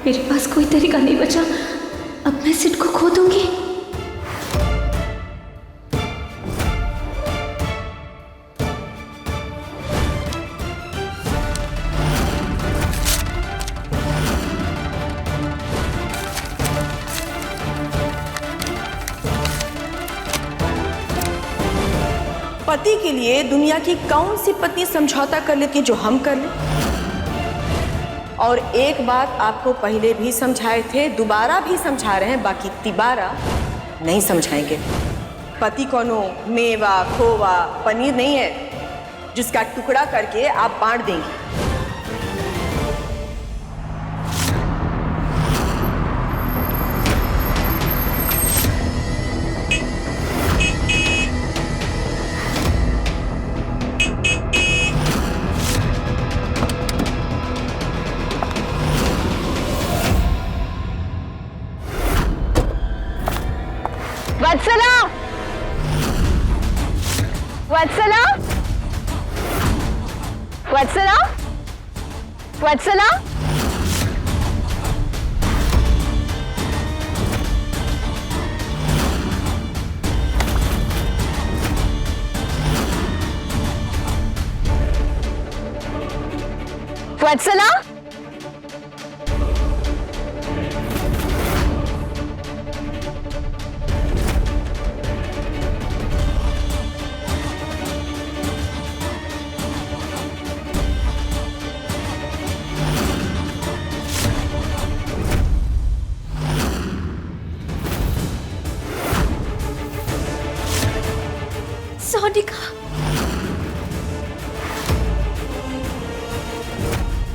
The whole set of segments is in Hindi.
मेरे पास कोई तरीका नहीं बचा। अब मैं सिड को खो दूंगी। पति के लिए दुनिया की कौन सी पत्नी समझौता कर लेती जो हम कर ले? और एक बात आपको पहले भी समझाए थे, दोबारा भी समझा रहे हैं, बाकी तिबारा नहीं समझाएंगे। पति कोनो मेवा, खोवा, पनीर नहीं है जिसका टुकड़ा करके आप बांट देंगे। वत्सला, वत्सला, वत्सला, वत्सला, वत्सला, सोनिका,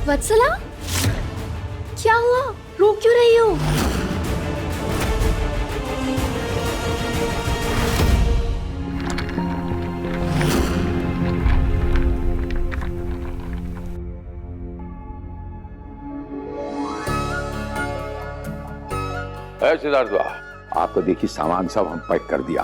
वत्सला, क्या हुआ? रो क्यों रही हो? सिद्धार्थ, आपको देखिए सामान सब हम पैक कर दिया।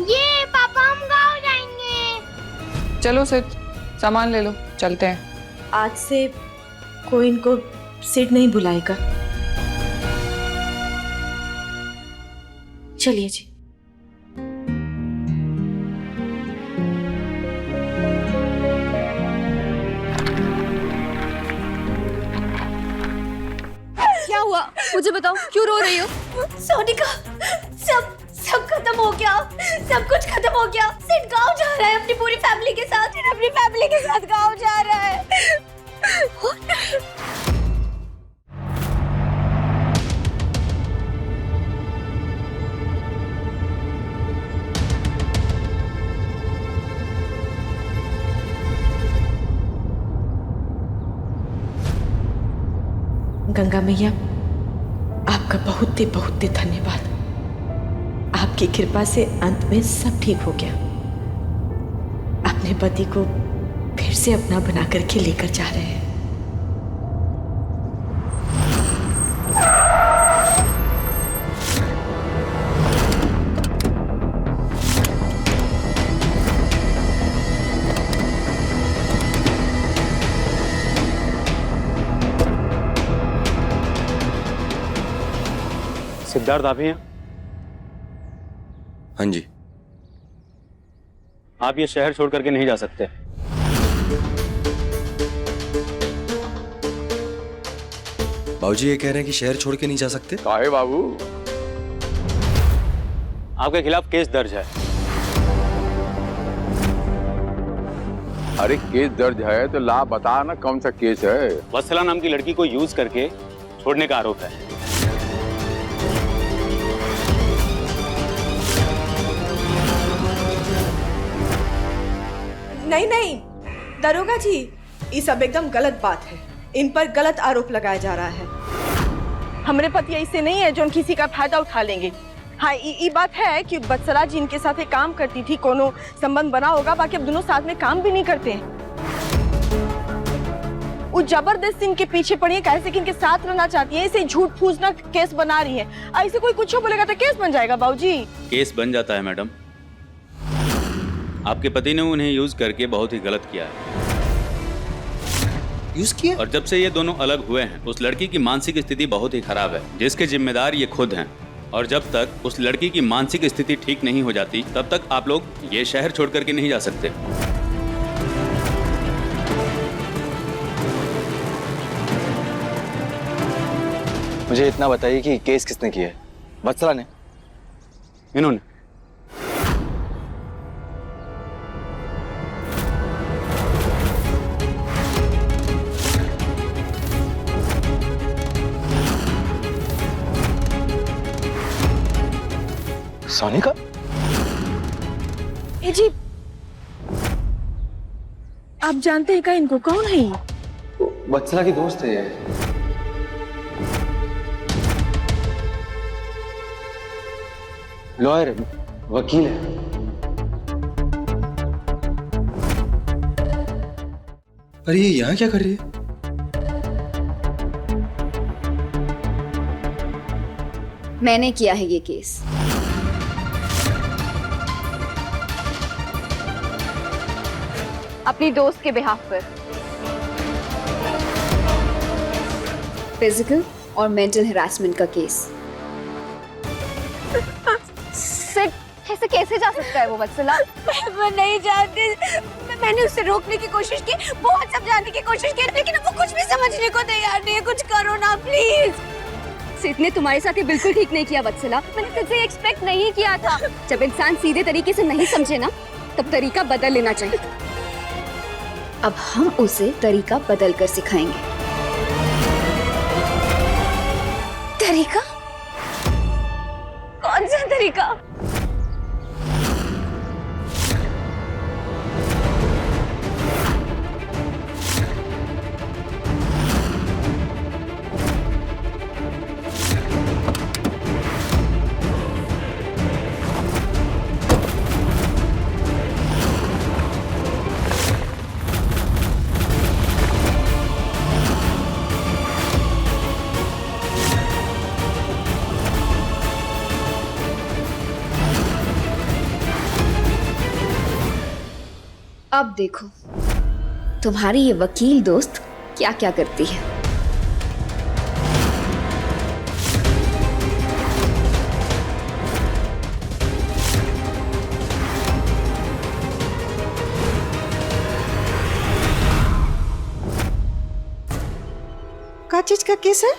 ये पापा, हम गाँव जाएंगे। चलो सिड, सामान ले लो, चलते हैं। आज से कोई इनको सिड नहीं बुलाएगा। चलिए जी। क्या हुआ? मुझे बताओ, क्यों रो रही हो? सोनिका, सब खत्म हो गया, सब कुछ खत्म हो गया। सिड गाँव जा रहा है अपनी पूरी फैमिली के साथ। अपनी फैमिली के साथ गाँव जा रहा है। गंगा मैया, आपका बहुत ही धन्यवाद। आपकी कृपा से अंत में सब ठीक हो गया। अपने पति को फिर से अपना बना करके लेकर जा रहे हैं। सिद्धार्थ, आप ही हैं? हाँ जी। आप ये शहर छोड़ करके नहीं जा सकते। बाबूजी ये कह रहे हैं कि शहर छोड़ के नहीं जा सकते। काहे बाबू? आपके खिलाफ केस दर्ज है। अरे केस दर्ज है तो ला बता ना, कौन सा केस है? वत्सला नाम की लड़की को यूज करके छोड़ने का आरोप है। नहीं दरोगा जी, ये सब एकदम गलत बात है। इन पर गलत आरोप लगाया जा रहा है। हमारे पति ऐसे नहीं है जो किसी का फायदा उठा लेंगे। हाँ, ये बात है कि वत्सला जी इनके साथ काम करती थी, कोनो संबंध बना होगा, बाकी अब दोनों साथ में काम भी नहीं करते हैं। वो जबरदस्ती इनके पीछे पड़ी है, कैसे कि इनके साथ रहना चाहती है, इसे झूठ फूसना केस बना रही है। ऐसे कोई कुछ बोलेगा तो केस बन जाएगा बाबूजी। केस बन जाता है मैडम, आपके पति ने उन्हें यूज करके बहुत ही गलत किया है। यूज किया? और जब से ये दोनों अलग हुए हैं उस लड़की की मानसिक स्थिति बहुत ही खराब है, जिसके जिम्मेदार ये खुद हैं। और जब तक उस लड़की की मानसिक स्थिति ठीक नहीं हो जाती तब तक आप लोग ये शहर छोड़ करके नहीं जा सकते। मुझे इतना बताइए कि केस किसने किया है? वत्सला ने? इन्होंने। सोनिका? ए जी, आप जानते हैं क्या इनको? कौन है ये? वत्सला की दोस्त है ये। लॉयर, वकील है। अरे ये यहाँ क्या कर रही है? मैंने किया है ये केस। अपनी दोस्त के बिहाफ पर। फिजिकल और मेंटल हैरेसमेंट का केस। सिर्फ कैसे कैसे जा सकता है वो वत्सला? मैं नहीं जानती। मैंने उसे रोकने की कोशिश की, बहुत समझाने की कोशिश की, लेकिन वो कुछ भी समझने को तैयार नहीं है। कुछ करो ना प्लीज। सिद्ध ने तुम्हारे साथ ये बिल्कुल ठीक नहीं किया वत्सला। मैंने तुझसे एक्सपेक्ट नहीं किया था। जब इंसान सीधे तरीके से नहीं समझे ना तब तरीका बदल लेना चाहिए। अब हम उसे तरीका बदल कर सिखाएंगे। तरीका? कौन सा तरीका? अब देखो तुम्हारी ये वकील दोस्त क्या क्या करती है। क्या चीज का केस है?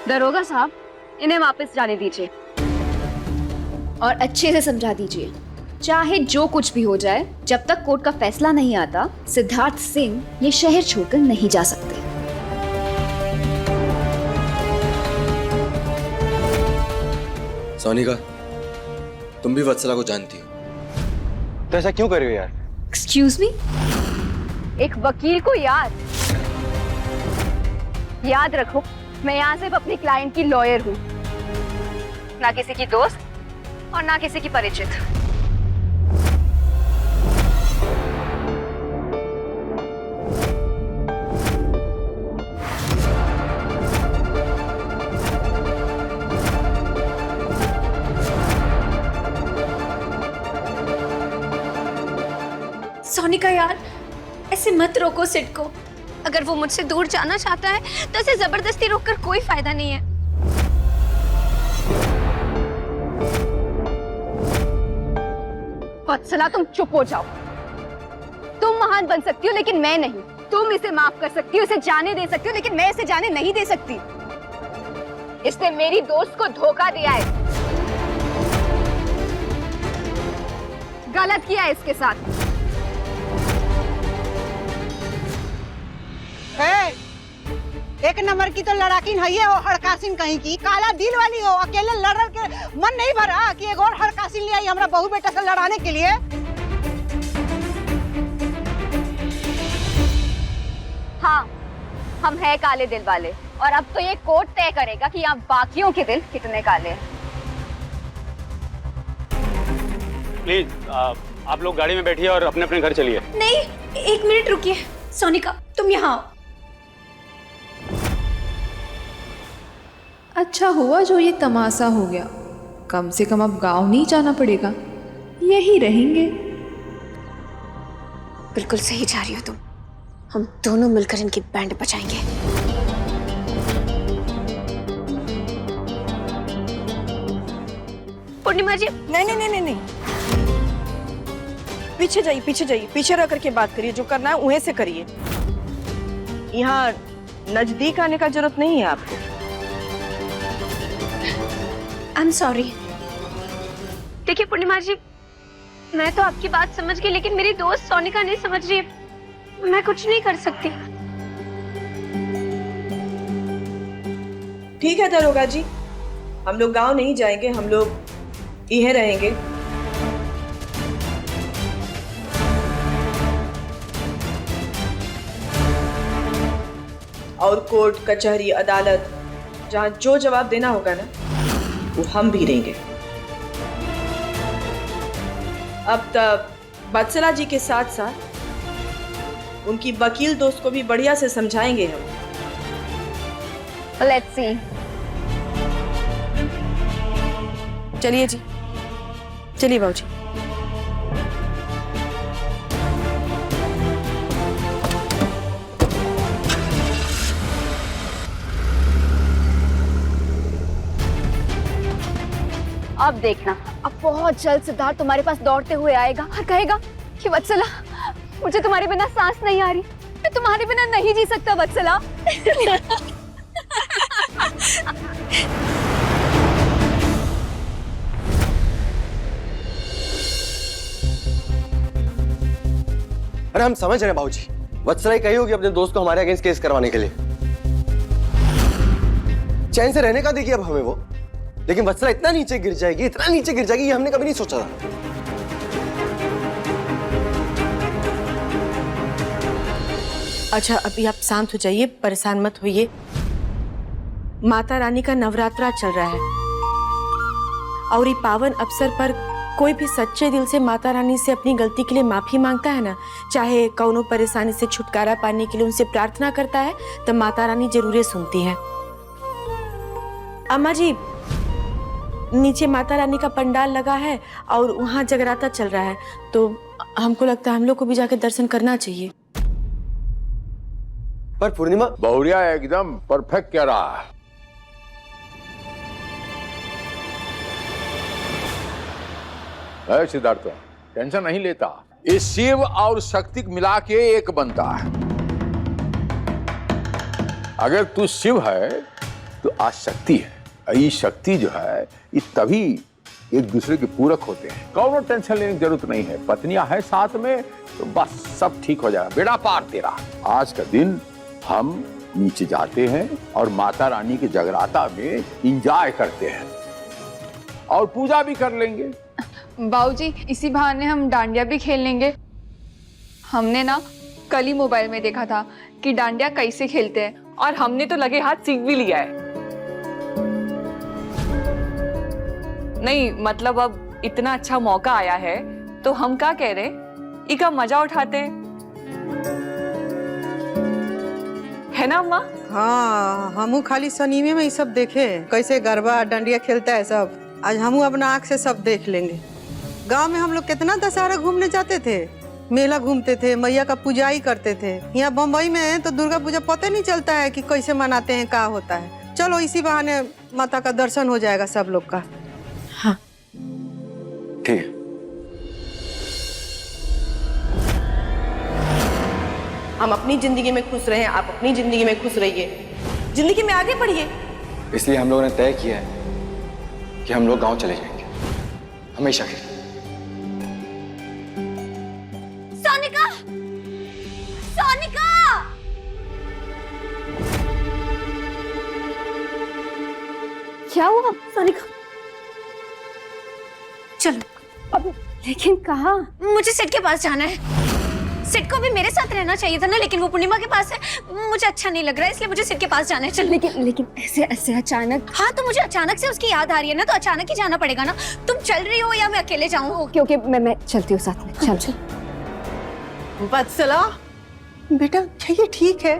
दरोगा साहब, इन्हें वापस जाने दीजिए और अच्छे से समझा दीजिए, चाहे जो कुछ भी हो जाए, जब तक कोर्ट का फैसला नहीं आता सिद्धार्थ सिंह ये शहर छोड़कर नहीं जा सकते। सोनिका, तुम भी वत्सला को जानती हो तो ऐसा क्यों कर रही हो यार? Excuse me? एक वकील को याद रखो, मैं यहाँ सिर्फ अपनी क्लाइंट की लॉयर हूँ, ना किसी की दोस्त और ना किसी की परिचित। सोनिका यार, ऐसे मत रोको सिड को। अगर वो मुझसे दूर जाना चाहता है तो उसे जबरदस्ती रोककर कोई फायदा नहीं है। वत्सला, तुम चुप हो जाओ। तुम महान बन सकती हो लेकिन मैं नहीं। तुम इसे माफ कर सकती हो, इसे जाने दे सकती हो, लेकिन मैं इसे जाने नहीं दे सकती। इसने मेरी दोस्त को धोखा दिया है, गलत किया है इसके साथ। एक नंबर की तो लड़ाकिन है ये, हो हड़कासिन कहीं की, काला दिल वाली हो। अकेले लड़ के मन नहीं भरा कि एक और हड़कासिन ले आई हमरा बहू बेटा से लड़ाने के लिए। हाँ, हम हैं काले दिल वाले, और अब तो ये कोर्ट तय करेगा कि यहाँ बाकियों के दिल कितने काले हैं। प्लीज आप लोग गाड़ी में बैठिए और अपने अपने घर चलिए। नहीं, एक मिनट रुकिए। सोनिका, तुम यहाँ आओ। अच्छा हुआ जो ये तमाशा हो गया, कम से कम अब गांव नहीं जाना पड़ेगा। यही रहेंगे। बिल्कुल सही जा रही हो तुम। हम दोनों मिलकर इनकी बैंड बजाएंगे। पूर्णिमा जी, नहीं नहीं नहीं नहीं नहीं, पीछे जाइए, पीछे जाइए, पीछे रह करके बात करिए। जो करना है उन्हें से करिए। यहाँ नजदीक आने का जरूरत नहीं है आपको। I am sorry. देखिए पूर्णिमा जी, मैं तो आपकी बात समझ गई, लेकिन मेरी दोस्त सोनिका नहीं समझ रही है। मैं कुछ नहीं कर सकती। ठीक है दरोगा जी, हम लोग गांव नहीं जाएंगे, हम लोग यहीं रहेंगे। और कोर्ट कचहरी अदालत जहां जो जवाब देना होगा ना, वो हम भी देंगे। अब तक वत्सला जी के साथ साथ उनकी वकील दोस्त को भी बढ़िया से समझाएंगे हम। Let's see. चलिए जी, चलिए बाबूजी। अब देखना, अब बहुत जल्द सिद्धार्थ तुम्हारे पास दौड़ते हुए आएगा और कहेगा कि वत्सला, मुझे तुम्हारे बिना सांस नहीं आ रही, मैं तुम्हारे बिना नहीं जी सकता वत्सला। अरे हम समझ रहे हैं बाबूजी, वत्सला ही कही होगी अपने दोस्त को हमारे अगेंस्ट केस करवाने के लिए। चैन से रहने का देखिए अब हमें वो, लेकिन वत्सला इतना नीचे गिर जाएगी, इतना नीचे गिर जाएगी, ये हमने कभी नहीं सोचा था। अच्छा अभी आप शांत हो जाइए, परेशान मत होइए। माता रानी का नवरात्रा चल रहा है और ये पावन अवसर पर कोई भी सच्चे दिल से माता रानी से अपनी गलती के लिए माफी मांगता है ना, चाहे कौनो परेशानी से छुटकारा पाने के लिए उनसे प्रार्थना करता है, तो माता रानी जरूर सुनती है। अम्मा जी, नीचे माता रानी का पंडाल लगा है और वहाँ जगराता चल रहा है, तो हमको लगता है हम लोग को भी जाके दर्शन करना चाहिए। पर पूर्णिमा, बहुरिया एकदम परफेक्ट कह रहा है। सिद्धार्थ, टेंशन नहीं लेता। इस शिव और शक्ति मिला के एक बनता है। अगर तू शिव है तो आज शक्ति है। ये शक्ति जो है ये तभी एक दूसरे के पूरक होते हैं। कौनो टेंशन लेने की जरूरत नहीं है। पत्नियां है साथ में तो बस सब ठीक हो जाएगा, बेड़ा पार तेरा। आज का दिन हम नीचे जाते हैं और माता रानी के जगराता में एंजॉय करते हैं और पूजा भी कर लेंगे। बाबूजी, इसी बहाने हम डांडिया भी खेल लेंगे। हमने ना कल ही मोबाइल में देखा था कि डांडिया कैसे खेलते हैं और हमने तो लगे हाथ सीख भी लिया है। नहीं मतलब अब इतना अच्छा मौका आया है तो हम क्या कह रहे, इसका मजा उठाते है ना अम्मा? हाँ, हमू खाली सनीमे में ही सब देखे कैसे गरबा डंडिया खेलता है सब। आज हमू अपना आँख से सब देख लेंगे। गांव में हम लोग कितना दशहरा घूमने जाते थे, मेला घूमते थे, मैया का पूजाई करते थे। यहाँ बम्बई में तो दुर्गा पूजा पता नहीं चलता है कि कैसे मनाते हैं, क्या होता है। चलो इसी बहाने माता का दर्शन हो जाएगा सब लोग का। हाँ ठीक है। हम अपनी जिंदगी में खुश रहें, आप अपनी जिंदगी में खुश रहिए, जिंदगी में आगे बढ़िए। इसलिए हम लोगों ने तय किया है कि हम लोग गांव चले जाएंगे हमेशा के लिए। सोनिका! सोनिका! क्या हुआ सोनिका, चलो। अब लेकिन कहाँ? मुझे सिड के पास जाना है। सिड को भी मेरे साथ रहना चाहिए था ना, लेकिन वो पूर्णिमा के पास है। मुझे अच्छा नहीं लग रहा है, इसलिए मुझे सिड के पास जाना है। चल। लेकिन ऐसे ऐसे अचानक? हाँ, तो मुझे अचानक से उसकी याद आ रही है ना, तो अचानक ही जाना पड़ेगा ना। तुम चल रही हो या मैं अकेले जाऊँ? क्योंकि मैं चलती हूँ साथ में। चल चल। वत्सला बेटा, ये ठीक है।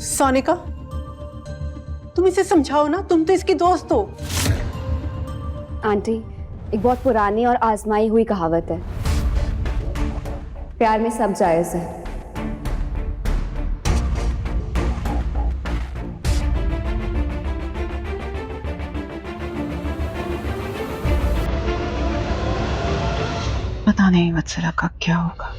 सोनिका, तुम इसे समझाओ ना, तुम तो इसकी दोस्त हो। आंटी, एक बहुत पुरानी और आजमाई हुई कहावत है, प्यार में सब जायज है। पता नहीं वत्सला का क्या होगा।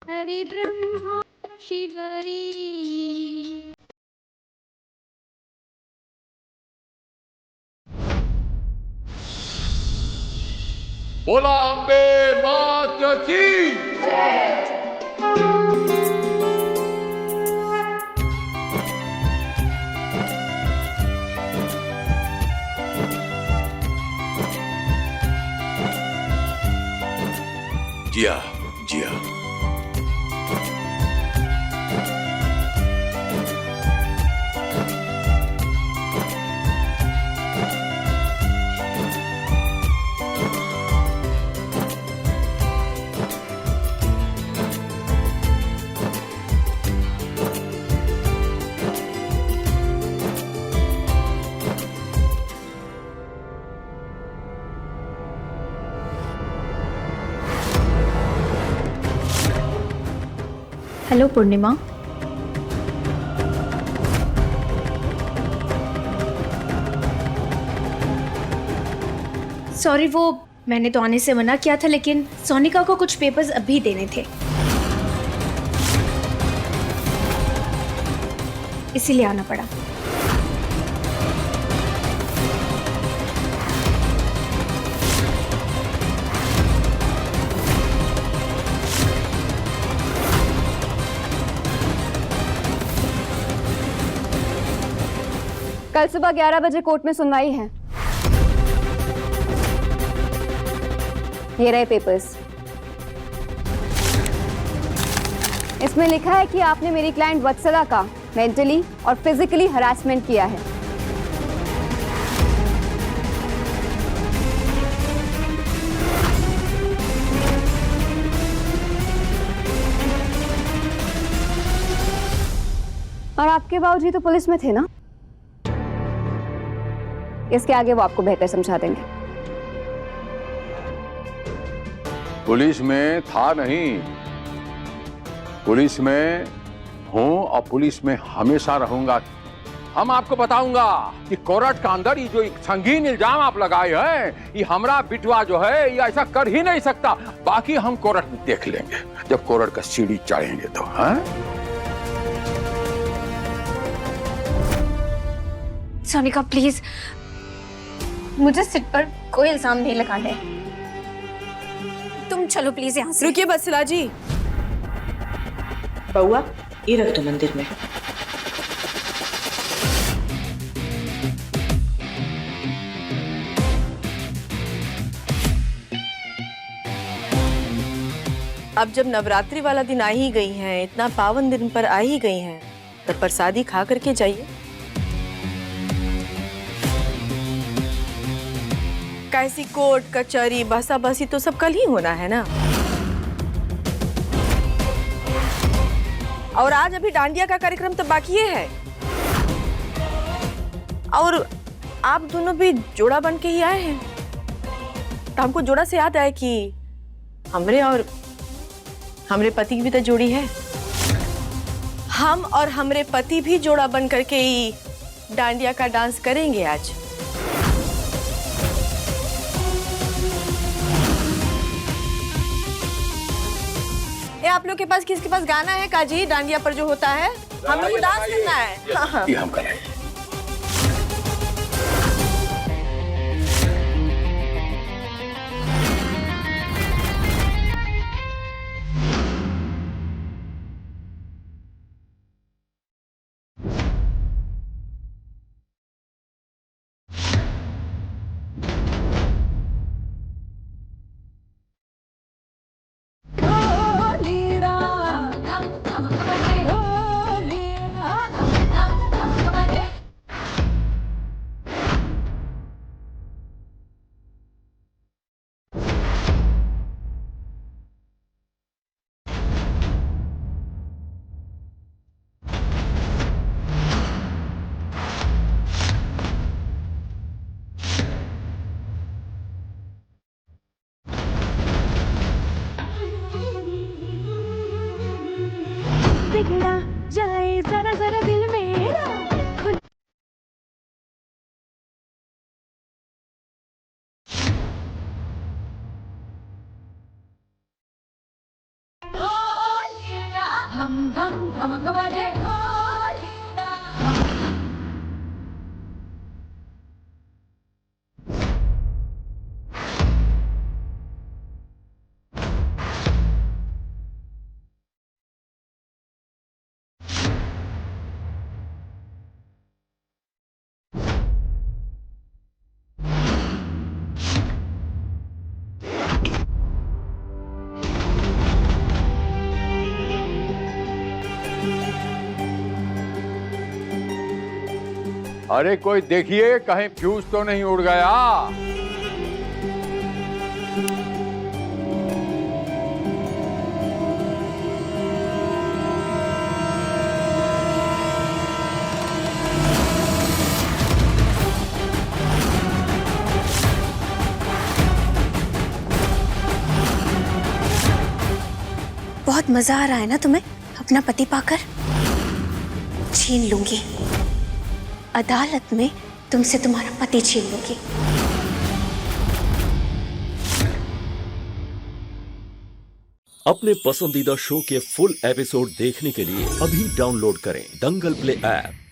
हरि ब्रह्मा शिवरी। बोला अम्बे मात की। जिया जिया। हेलो पूर्णिमा। सॉरी, वो मैंने तो आने से मना किया था, लेकिन सोनिका को कुछ पेपर्स अभी देने थे, इसीलिए आना पड़ा। कल सुबह 11 बजे कोर्ट में सुनवाई है। ये रहे पेपर्स। इसमें लिखा है कि आपने मेरी क्लाइंट वत्सला का मेंटली और फिजिकली हरासमेंट किया है। और आपके बाबूजी तो पुलिस में थे ना? इसके आगे वो आपको बेहतर समझा देंगे। पुलिस में था नहीं, पुलिस में हूं और पुलिस में हमेशा रहूंगा। हम आपको बताऊंगा कि कोर्ट का अंदर ये जो एक संगीन इल्जाम आप लगाए हैं, ये हमरा बिटवा जो है ये ऐसा कर ही नहीं सकता। बाकी हम कोर्ट में देख लेंगे जब कोर्ट का सीढ़ी चढ़ेंगे तो। हाँ, सोनिका प्लीज, मुझे सिर पर कोई इल्जाम नहीं लगाना है। तुम चलो प्लीज यहाँ से। रुकिए वत्सला जी। बउआ, ये रख दो मंदिर में। अब जब नवरात्रि वाला दिन आ ही गई हैं, इतना पावन दिन पर आ ही गई हैं, तब प्रसादी खा करके जाइए। कैसी कोर्ट कचहरी बसा बसी तो सब कल ही होना है ना। और आज अभी डांडिया का कार्यक्रम तो बाकी है, और आप दोनों भी जोड़ा बन के ही आए हैं। तो हमको जोड़ा से याद आया कि हमरे और हमरे पति की भी तो जोड़ी है। हम और हमरे पति भी जोड़ा बन करके ही डांडिया का डांस करेंगे आज। ये आप लोग के पास किसके पास गाना है काजी? डांडिया पर जो होता है हम लोग को डांस करना है। हाँ। ये हम करेंगे। बिगड़ा जाए जरा जरा दिल मेरा खुद हम बजे अरे कोई देखिए कहीं फ्यूज तो नहीं उड़ गया। बहुत मजा आ रहा है ना तुम्हें अपना पति पाकर? छीन लूंगी, अदालत में तुमसे तुम्हारा पति छीन लूंगी। अपने पसंदीदा शो के फुल एपिसोड देखने के लिए अभी डाउनलोड करें दंगल प्ले ऐप।